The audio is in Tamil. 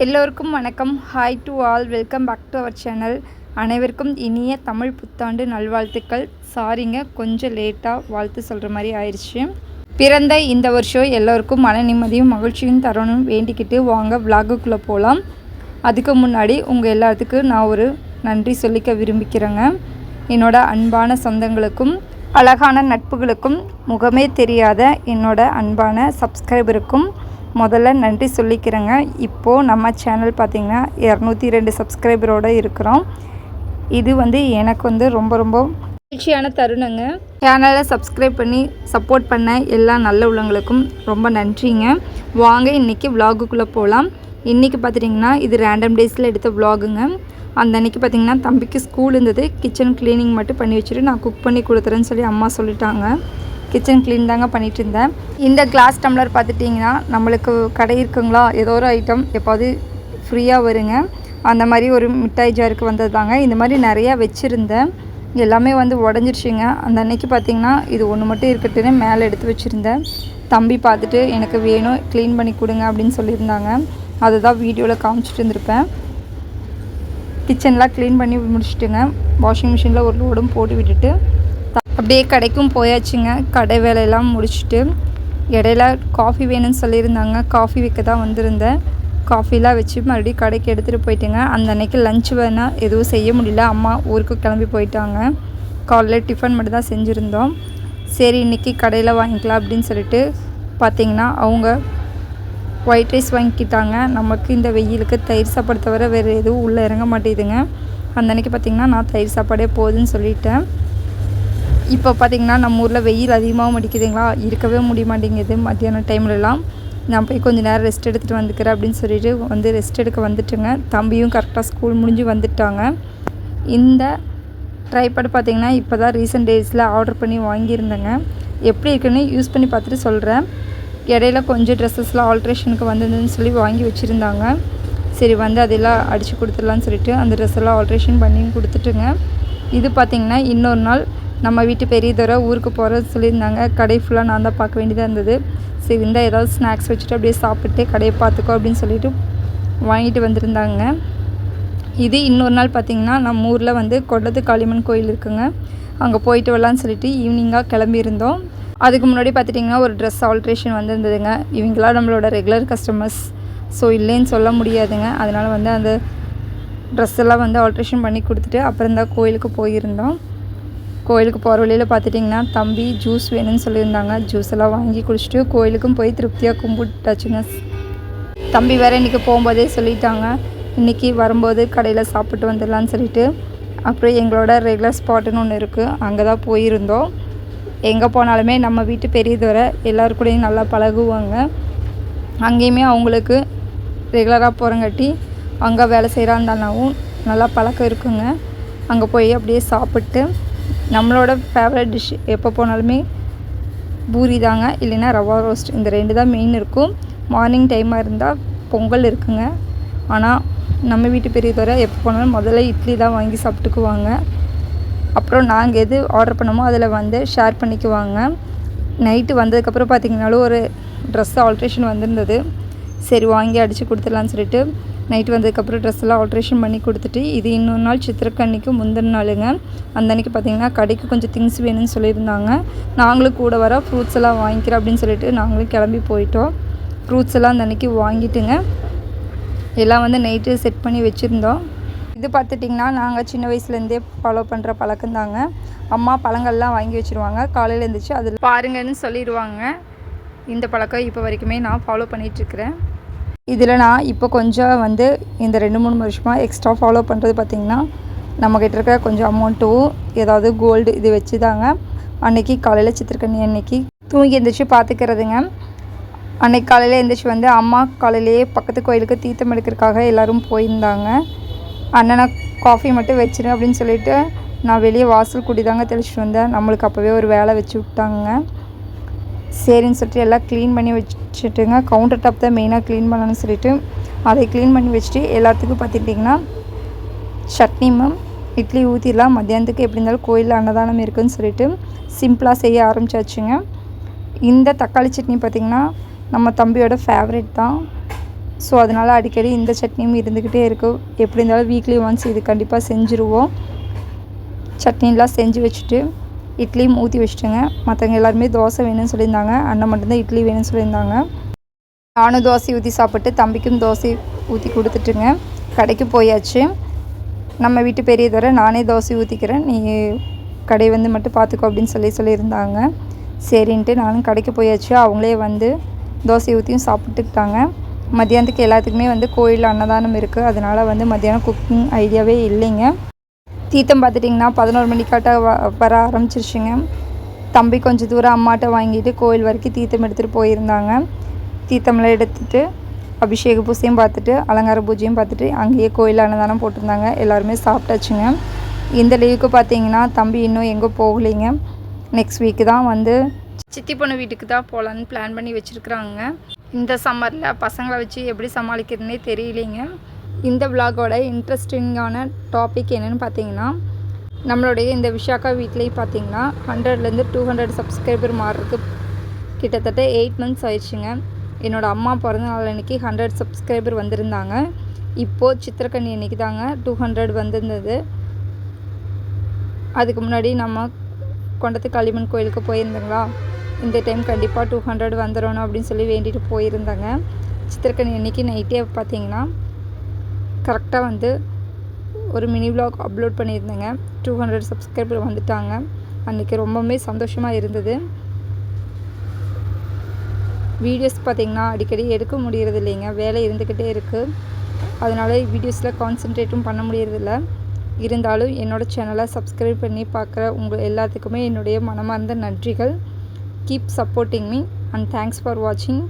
எல்லோருக்கும் வணக்கம். Hi to all, welcome back to our channel. அனைவருக்கும் இனிய தமிழ் புத்தாண்டு நல்வாழ்த்துக்கள். சாரிங்க, கொஞ்சம் லேட்டாக வாழ்த்து சொல்கிற மாதிரி ஆயிடுச்சு. பிறந்த இந்த வருஷம் எல்லோருக்கும் மன நிம்மதியும் மகிழ்ச்சியும் தரணும் வேண்டிக்கிட்டு வாங்க விலாகுக்குள்ளே போகலாம். அதுக்கு முன்னாடி உங்கள் எல்லாத்துக்கும் நான் ஒரு நன்றி சொல்லிக்க விரும்பிக்கிறேங்க. என்னோட அன்பான சொந்தங்களுக்கும் அழகான நட்புகளுக்கும் முகமே தெரியாத என்னோட அன்பான சப்ஸ்கிரைபருக்கும் முதல்ல நன்றி சொல்லிக்கிறேங்க. இப்போது நம்ம சேனல் பார்த்திங்கன்னா 202 சப்ஸ்கிரைபரோடு இருக்கிறோம். இது எனக்கு ரொம்ப மகிழ்ச்சியான தருணங்க. சேனலை சப்ஸ்கிரைப் பண்ணி சப்போர்ட் பண்ண எல்லா நல்ல உள்ளவங்களுக்கும் ரொம்ப நன்றிங்க. வாங்க இன்றைக்கி விலாகுக்குள்ளே போகலாம். இன்றைக்கி பார்த்துட்டிங்கன்னா இது ரேண்டம் டேஸில் எடுத்த விலாகுங்க. அந்த அன்றைக்கி பார்த்திங்கன்னா தம்பிக்கு ஸ்கூல் இருந்தது. கிச்சன் க்ளீனிங் மட்டும் பண்ணி வச்சுட்டு நான் குக் பண்ணி கொடுத்துறேன்னு சொல்லி அம்மா சொல்லிட்டாங்க. கிச்சன் க்ளீன் தாங்க பண்ணிகிட்டு இருந்தேன். இந்த கிளாஸ் டம்ளர் பார்த்துட்டிங்கன்னா நம்மளுக்கு கடை இருக்குங்களா, ஏதோ ஒரு ஐட்டம் எப்போது ஃப்ரீயாக வருங்க. அந்த மாதிரி ஒரு மிட்டாய் ஜாருக்கு வந்தது தாங்க. இந்த மாதிரி நிறையா வச்சுருந்தேன். எல்லாமே உடஞ்சிருச்சுங்க. அந்த அன்னைக்கு பார்த்திங்கன்னா இது ஒன்று மட்டும் இருக்கட்டுன்னு மேலே எடுத்து வச்சுருந்தேன். தம்பி பார்த்துட்டு எனக்கு வேணும், க்ளீன் பண்ணி கொடுங்க அப்படின்னு சொல்லியிருந்தாங்க. அதை தான் வீடியோவில் காமிச்சிட்டு இருந்திருப்பேன். கிச்சன்லாம் க்ளீன் பண்ணி முடிச்சுட்டுங்க. வாஷிங் மிஷினில் ஒரு லோடும் போட்டு விட்டுட்டு அப்படியே கடைக்கும் போயாச்சுங்க. கடை வேலையெல்லாம் முடிச்சுட்டு இடையில காஃபி வேணும்னு சொல்லியிருந்தாங்க. காஃபி வைக்க தான் வந்திருந்தேன். காஃபிலாம் வச்சு மறுபடியும் கடைக்கு எடுத்துகிட்டு போயிட்டுங்க. அந்த அன்னைக்கு லஞ்ச் வேணால் எதுவும் செய்ய முடியல. அம்மா ஊருக்கு கிளம்பி போயிட்டாங்க. காலையில் டிஃபன் மட்டும் தான் செஞ்சுருந்தோம். சரி இன்றைக்கி கடையில் வாங்கிக்கலாம் அப்படின்னு சொல்லிட்டு பார்த்திங்கன்னா அவங்க ஒயிட் ரைஸ் வாங்கிக்கிட்டாங்க. நமக்கு இந்த வெயிலுக்கு தயிர் சாப்பாடு தவிர வேறு எதுவும் உள்ளே இறங்க மாட்டேதுங்க. அந்த அன்றைக்கி பார்த்திங்கன்னா நான் தயிர் சாப்பாடே போகுதுன்னு சொல்லிட்டேன். இப்போ பார்த்திங்கன்னா நம்ம ஊரில் வெயில் அதிகமாகவும் அடிக்குதுங்களா, இருக்கவே முடிய மாட்டேங்குது. மத்தியான டைம்லலாம் நான் போய் கொஞ்சம் நேரம் ரெஸ்ட் எடுத்துகிட்டு வந்துக்கிறேன் அப்படின்னு சொல்லிட்டு ரெஸ்ட் எடுக்க வந்துட்டுங்க. தம்பியும் கரெக்டாக ஸ்கூல் முடிஞ்சு வந்துட்டாங்க. இந்த ட்ரைபாட் பார்த்திங்கன்னா இப்போ தான் ரீசெண்ட் டேஸில் ஆர்டர் பண்ணி வாங்கியிருந்தேங்க. எப்படி இருக்குன்னு யூஸ் பண்ணி பார்த்துட்டு சொல்கிறேன். இடையில கொஞ்சம் ட்ரெஸ்ஸஸ்லாம் ஆல்ட்ரேஷனுக்கு வந்ததுன்னு சொல்லி வாங்கி வச்சுருந்தாங்க. சரி அதெல்லாம் அடித்து கொடுத்துடலான்னு சொல்லிட்டு அந்த ட்ரெஸ்ஸெல்லாம் ஆல்ட்ரேஷன் பண்ணி கொடுத்துட்டுங்க. இது பார்த்திங்கன்னா இன்னொரு நாள் நம்ம வீட்டு பெரிய தடவை ஊருக்கு போகிறது சொல்லியிருந்தாங்க. கடை ஃபுல்லாக நான் தான் பார்க்க வேண்டியதாக இருந்தது. சரி ஏதாவது ஸ்நாக்ஸ் வச்சுட்டு அப்படியே சாப்பிட்டு கடையை பார்த்துக்கோ அப்படின்னு சொல்லிட்டு வாங்கிட்டு வந்திருந்தாங்க. இது இன்னொரு நாள் பார்த்திங்கன்னா நம்ம ஊரில் கொள்ளத்து காளியம்மன் கோயில் இருக்குங்க. அங்கே போயிட்டு வரலான்னு சொல்லிட்டு ஈவினிங்காக கிளம்பியிருந்தோம். அதுக்கு முன்னாடி பார்த்துட்டிங்கன்னா ஒரு ட்ரெஸ் ஆல்ட்ரேஷன் வந்திருந்ததுங்க. இவங்களாம் நம்மளோட ரெகுலர் கஸ்டமர்ஸ், ஸோ இல்லைன்னு சொல்ல முடியாதுங்க. அதனால் அந்த ட்ரெஸ்ஸெல்லாம் ஆல்ட்ரேஷன் பண்ணி கொடுத்துட்டு அப்புறம் தான் கோயிலுக்கு போயிருந்தோம். கோயிலுக்கு போகிற வழியில் பார்த்துட்டிங்கன்னா தம்பி ஜூஸ் வேணும்னு சொல்லியிருந்தாங்க. ஜூஸ் எல்லாம் வாங்கி குடிச்சிட்டு கோயிலுக்கும் போய் திருப்தியாக கும்பிட்டாச்சுங்க. தம்பி வேறு இன்றைக்கி போகும்போதே சொல்லிட்டாங்க, இன்றைக்கி வரும்போது கடையில் சாப்பிட்டு வந்துடலான்னு சொல்லிட்டு. அப்புறம் எங்களோட ரெகுலர் ஸ்பாட்டுன்னு ஒன்று இருக்குது, அங்கே தான் போயிருந்தோம். எங்கே போனாலுமே நம்ம வீட்டு பெரியதவரை எல்லோரு கூடயும் நல்லா பழகுவாங்க. அங்கேயுமே அவங்களுக்கு ரெகுலராக போகிறங்காட்டி அங்கே வேலை செய்கிறாந்தாலும் நல்லா பழக்கம் இருக்குங்க. அங்கே போய் அப்படியே சாப்பிட்டு நம்மளோட ஃபேவரட் டிஷ் எப்போ போனாலுமே பூரி தாங்க, இல்லைன்னா ரவா ரோஸ்ட். இந்த 2 தான் மெயின் இருக்கும். மார்னிங் டைமாக இருந்தால் பொங்கல் இருக்குங்க. ஆனால் நம்ம வீட்டு பெரியதோரை எப்போ போனாலும் முதல்ல இட்லி தான் வாங்கி சாப்பிட்டுக்குவாங்க. அப்புறம் நாங்கள் எது ஆர்டர் பண்ணோமோ அதில் ஷேர் பண்ணிக்குவாங்க. நைட்டு வந்ததுக்கப்புறம் பார்த்திங்கனாலும் ஒரு ட்ரெஸ் ஆல்ட்ரேஷன் வந்திருந்தது. சரி வாங்கி அடித்து கொடுத்துடலான்னு சொல்லிட்டு நைட்டு வந்ததுக்கப்புறம் ட்ரெஸ்ஸெல்லாம் ஆல்ட்ரேஷன் பண்ணி கொடுத்துட்டு, இது இன்னொரு நாள் சித்திரக்கண்ணிக்கு முந்தின நாளுங்க. அந்த அன்றைக்கி பார்த்திங்கன்னா கடைக்கு கொஞ்சம் திங்ஸ் வேணும்னு சொல்லியிருந்தாங்க. நாங்களும் கூட வர ஃப்ரூட்ஸ் எல்லாம் வாங்கிக்கிறோம் அப்படின்னு சொல்லிட்டு நாங்களும் கிளம்பி போயிட்டோம். ஃப்ரூட்ஸ் எல்லாம் அந்த அன்றைக்கி வாங்கிட்டுங்க எல்லாம் நைட்டு செட் பண்ணி வச்சுருந்தோம். இது பார்த்துட்டிங்கன்னா நாங்கள் சின்ன வயசுலேருந்தே ஃபாலோ பண்ணுற பழக்கம்தாங்க. அம்மா பழங்கள்லாம் வாங்கி வச்சுருவாங்க. காலையில் எழுந்திரிச்சு அதில் பாருங்கன்னு சொல்லிடுவாங்க. இந்த பழக்கம் இப்போ வரைக்குமே நான் ஃபாலோ பண்ணிகிட்ருக்கிறேன். இதில் நான் இப்போ கொஞ்சம் இந்த 2-3 வருஷமாக எக்ஸ்ட்ரா ஃபாலோ பண்ணுறது பார்த்திங்கன்னா நம்மக்கிட்ட இருக்க கொஞ்சம் அமௌண்ட்டும் ஏதாவது கோல்டு இது வச்சு தாங்க. அன்றைக்கி காலையில் சித்திரக்கண்ணி அன்றைக்கி தூங்கி எழுந்திரிச்சு பார்த்துக்கிறதுங்க. அன்றைக்கி காலையில் எழுந்திரிச்சு அம்மா காலையிலேயே பக்கத்து கோயிலுக்கு தீர்த்தம் எடுக்கிறதுக்காக எல்லோரும் போயிருந்தாங்க. அண்ணனை காஃபி மட்டும் வச்சிரு அப்படின்னு சொல்லிவிட்டு நான் வெளியே வாசல் கூட்டி தாங்க தெளிச்சிட்டு வந்தேன். நம்மளுக்கு அப்போவே ஒரு வேலை வச்சு விட்டாங்க. சரின்னு சொல்லிட்டு எல்லாம் க்ளீன் பண்ணி வச்சுட்டுங்க. கவுண்டர் டாப் தான் மெயினாக க்ளீன் பண்ணணும்னு சொல்லிட்டு அதை க்ளீன் பண்ணி வச்சுட்டு எல்லாத்துக்கும் பார்த்துட்டிங்கன்னா சட்னியும் இட்லி ஊற்றிடலாம். மத்தியானத்துக்கு எப்படி இருந்தாலும் கோயிலில் அன்னதானம் இருக்குதுன்னு சொல்லிட்டு சிம்பிளாக செய்ய ஆரம்பிச்சாச்சுங்க. இந்த தக்காளி சட்னி பார்த்திங்கன்னா நம்ம தம்பியோட ஃபேவரட் தான். ஸோ அதனால் அடிக்கடி இந்த சட்னியும் இருந்துக்கிட்டே இருக்கும். எப்படி இருந்தாலும் வீக்லி ஒன்ஸ் இது கண்டிப்பாக செஞ்சுருவோம். சட்னிலாம் செஞ்சு வச்சுட்டு இட்லியும் ஊற்றி வச்சுட்டுங்க. மற்றவங்க எல்லாருமே தோசை வேணும்னு சொல்லியிருந்தாங்க. அண்ணன் மட்டும்தான் இட்லி வேணும்னு சொல்லியிருந்தாங்க. நானும் தோசை ஊற்றி சாப்பிட்டு தம்பிக்கும் தோசை ஊற்றி கொடுத்துட்டுங்க கடைக்கு போயாச்சு. நம்ம வீட்டு பெரியதோட நானே தோசை ஊற்றிக்கிறேன், நீ கடை வந்து மட்டும் பார்த்துக்கோ அப்படின்னு சொல்லியிருந்தாங்க. சரின்ட்டு நானும் கடைக்கு போயாச்சு. அவங்களே வந்து தோசை ஊற்றியும் சாப்பிட்டுக்கிட்டாங்க. மத்தியானத்துக்கு எல்லாத்துக்குமே வந்து கோயிலில் அன்னதானம் இருக்குது. அதனால் வந்து மத்தியானம் குக்கிங் ஐடியாவே இல்லைங்க. தீர்த்தம் பார்த்துட்டிங்கன்னா 11 மணிக்காட்ட வர ஆரம்பிச்சிருச்சுங்க. தம்பி கொஞ்சம் தூரம் அம்மாட்ட வாங்கிட்டு கோயில் வரைக்கும் தீர்த்தம் எடுத்துகிட்டு போயிருந்தாங்க. தீர்த்தம்லாம் எடுத்துகிட்டு அபிஷேக பூஜையும் பார்த்துட்டு அலங்கார பூஜையும் பார்த்துட்டு அங்கேயே கோயில் அன்னதானம் போட்டிருந்தாங்க. எல்லாருமே சாப்பிட்டாச்சுங்க. இந்த லீவுக்கு பார்த்தீங்கன்னா தம்பி இன்னும் எங்கே போகலைங்க. நெக்ஸ்ட் வீக்கு தான் வந்து சித்தி பொண்ணு வீட்டுக்கு தான் போகலான்னு பிளான் பண்ணி வச்சுருக்குறாங்க. இந்த சம்மரில் பசங்களை வச்சு எப்படி சமாளிக்கிறதுனே தெரியலைங்க. இந்த விலாகோட இன்ட்ரெஸ்டிங்கான டாபிக் என்னென்னு பார்த்தீங்கன்னா, நம்மளுடைய இந்த விஷாக்கா வீட்லேயும் பார்த்தீங்கன்னா 100லேருந்து 200 சப்ஸ்கிரைபர் மாறுறதுக்கு கிட்டத்தட்ட 8 months ஆயிடுச்சுங்க. என்னோடய அம்மா பிறந்த நாள் அன்றைக்கி 100 சப்ஸ்கிரைபர் வந்திருந்தாங்க. இப்போது சித்திரக்கனி அன்றைக்கி தாங்க 200 வந்திருந்தது. அதுக்கு முன்னாடி நம்ம கொண்டத்து காளியம்மன் கோயிலுக்கு போயிருந்தோங்களா, இந்த டைம் கண்டிப்பாக 200 வந்துடணும் அப்படின்னு சொல்லி வேண்டிட்டு போயிருந்தாங்க. சித்திரக்கனி அன்றைக்கி நைட்டே பார்த்தீங்கன்னா கரெக்டாக வந்து ஒரு மினி விலாக் அப்லோட் பண்ணியிருந்தேங்க. 200 சப்ஸ்கிரைபர் வந்துட்டாங்க. அன்றைக்கி ரொம்பவுமே சந்தோஷமாக இருந்தது. வீடியோஸ் பார்த்திங்கன்னா அடிக்கடி எடுக்க முடியறது இல்லைங்க, வேலை இருந்துக்கிட்டே இருக்குது. அதனால் வீடியோஸில் கான்சென்ட்ரேட்டும் பண்ண முடியறதில்ல. இருந்தாலும் என்னோடய சேனலை சப்ஸ்கிரைப் பண்ணி பார்க்குற உங்கள் எல்லாத்துக்குமே என்னுடைய மனமார்ந்த நன்றிகள். Keep supporting me and thanks for வாட்சிங்.